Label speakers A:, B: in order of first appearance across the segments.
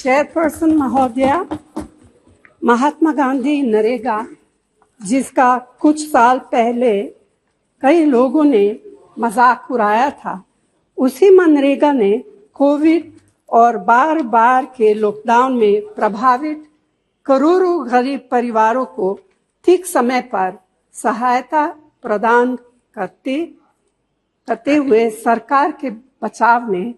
A: Chairperson महोदया, महात्मा गांधी नरेगा, जिसका कुछ साल पहले कई लोगों ने मजाक उड़ाया था, उसी मनरेगा ने कोविड और बार के लॉकडाउन में प्रभावित करोड़ों गरीब परिवारों को ठीक समय पर सहायता प्रदान करते हुए सरकार के बचाव में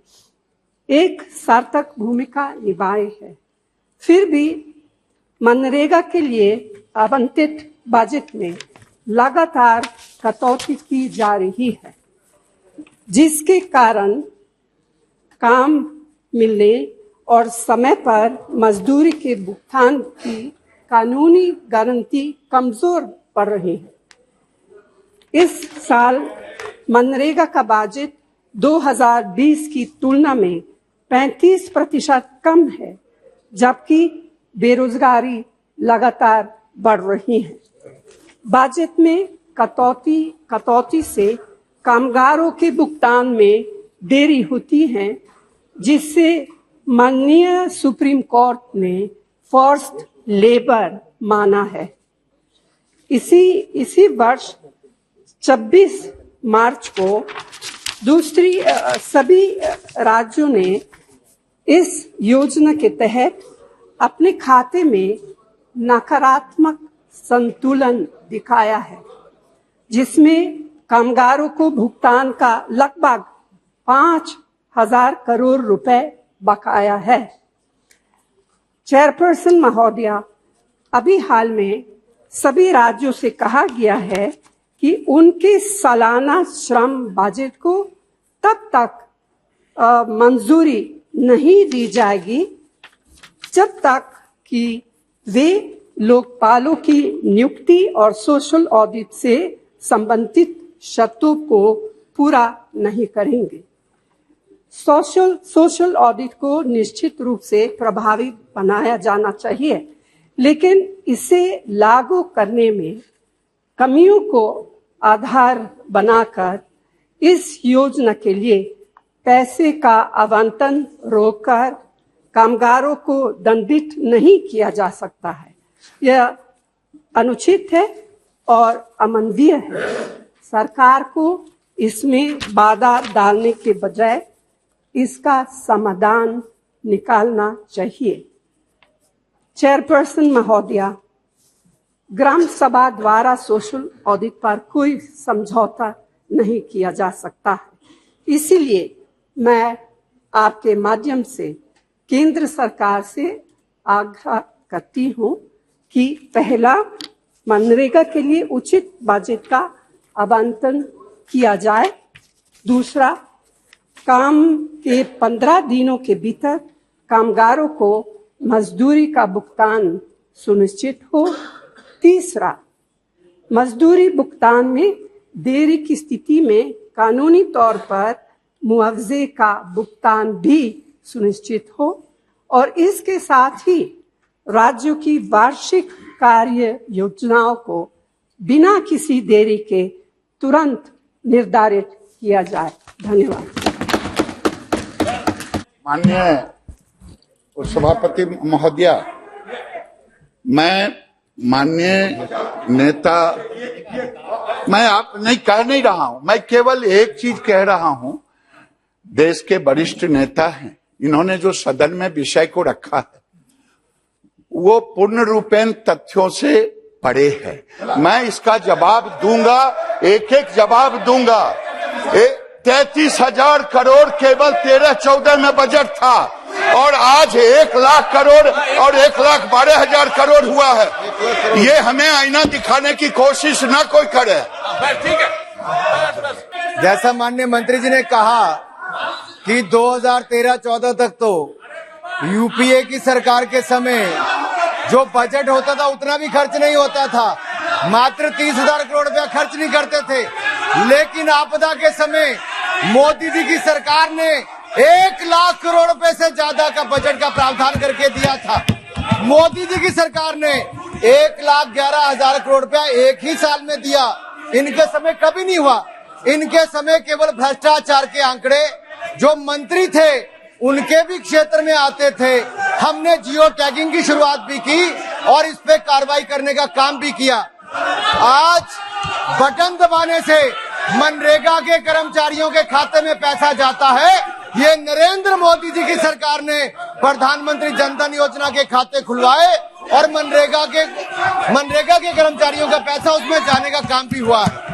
A: एक सार्थक भूमिका निभाई है। फिर भी मनरेगा के लिए आवंटित बजट में लगातार कटौती की जा रही है, जिसके कारण काम मिलने और समय पर मजदूरी के भुगतान की कानूनी गारंटी कमजोर पड़ रही है। इस साल मनरेगा का बजट 2020 की तुलना में 35% कम है, जबकि बेरोजगारी लगातार बढ़ रही है। बजट में कटौती से कामगारों के भुगतान में देरी होती है, जिससे माननीय सुप्रीम कोर्ट ने फोर्स्ड लेबर माना है। इसी वर्ष 26 मार्च को सभी राज्यों ने इस योजना के तहत अपने खाते में नकारात्मक संतुलन दिखाया है, जिसमें कामगारों को भुगतान का लगभग 5,000 करोड़ रुपए बकाया है। चेयरपर्सन महोदया, अभी हाल में सभी राज्यों से कहा गया है कि उनके सालाना श्रम बजट को तब तक मंजूरी नहीं दी जाएगी जब तक कि वे लोकपालों की नियुक्ति और सोशल ऑडिट से संबंधित शर्तों को पूरा नहीं करेंगे। सोशल ऑडिट को निश्चित रूप से प्रभावी बनाया जाना चाहिए, लेकिन इसे लागू करने में कमियों को आधार बनाकर इस योजना के लिए पैसे का आवंटन रोककर कामगारों को दंडित नहीं किया जा सकता है। यह अनुचित है और अमानवीय है। सरकार को इसमें बाधा डालने के बजाय इसका समाधान निकालना चाहिए। चेयरपर्सन महोदया, ग्राम सभा द्वारा सोशल ऑडिट पर कोई समझौता नहीं किया जा सकता है। इसीलिए मैं आपके माध्यम से केंद्र सरकार से आग्रह करती हूं कि पहला, मनरेगा के लिए उचित बजट का आवंटन किया जाए। दूसरा, काम के 15 दिनों के भीतर कामगारों को मजदूरी का भुगतान सुनिश्चित हो। तीसरा, मजदूरी भुगतान में देरी की स्थिति में कानूनी तौर पर मुआवजे का भुगतान भी सुनिश्चित हो और इसके साथ ही राज्यों की वार्षिक कार्य योजनाओं को बिना किसी देरी के तुरंत निर्धारित किया जाए। धन्यवाद।
B: माननीय सभापति महोदया, मैं माननीय नेता, मैं आप नहीं कह नहीं रहा हूं, मैं केवल एक चीज कह रहा हूं। देश के वरिष्ठ नेता हैं, इन्होंने जो सदन में विषय को रखा है वो पूर्ण रूपेण तथ्यों से परे है। मैं इसका जवाब दूंगा, एक एक जवाब दूंगा। 33,000 करोड़ केवल 13-14 में बजट था और आज 1 लाख करोड़ और 1,12,000 करोड़ हुआ है। ये हमें आईना दिखाने की कोशिश ना कोई करे।
C: ठीक है।
D: जैसा माननीय मंत्री जी ने कहा कि 2013-14 तक तो यूपीए की सरकार के समय जो बजट होता था उतना भी खर्च नहीं होता था, मात्र 30,000 करोड़ रुपया खर्च नहीं करते थे। लेकिन आपदा के समय मोदी जी की सरकार ने 1 लाख करोड़ रुपए से ज्यादा का बजट का प्रावधान करके दिया था। मोदी जी की सरकार ने 1,11,000 करोड़ रुपया एक ही साल में दिया। इनके समय कभी नहीं हुआ। इनके समय केवल भ्रष्टाचार के आंकड़े जो मंत्री थे उनके भी क्षेत्र में आते थे हमने जियो टैगिंग की शुरुआत भी की और इस पे कार्रवाई करने का काम भी किया। आज बटन दबाने से मनरेगा के कर्मचारियों के खाते में पैसा जाता है। ये नरेंद्र मोदी जी की सरकार ने प्रधानमंत्री जनधन योजना के खाते खुलवाए और मनरेगा के कर्मचारियों का पैसा उसमें जाने का काम भी हुआ है।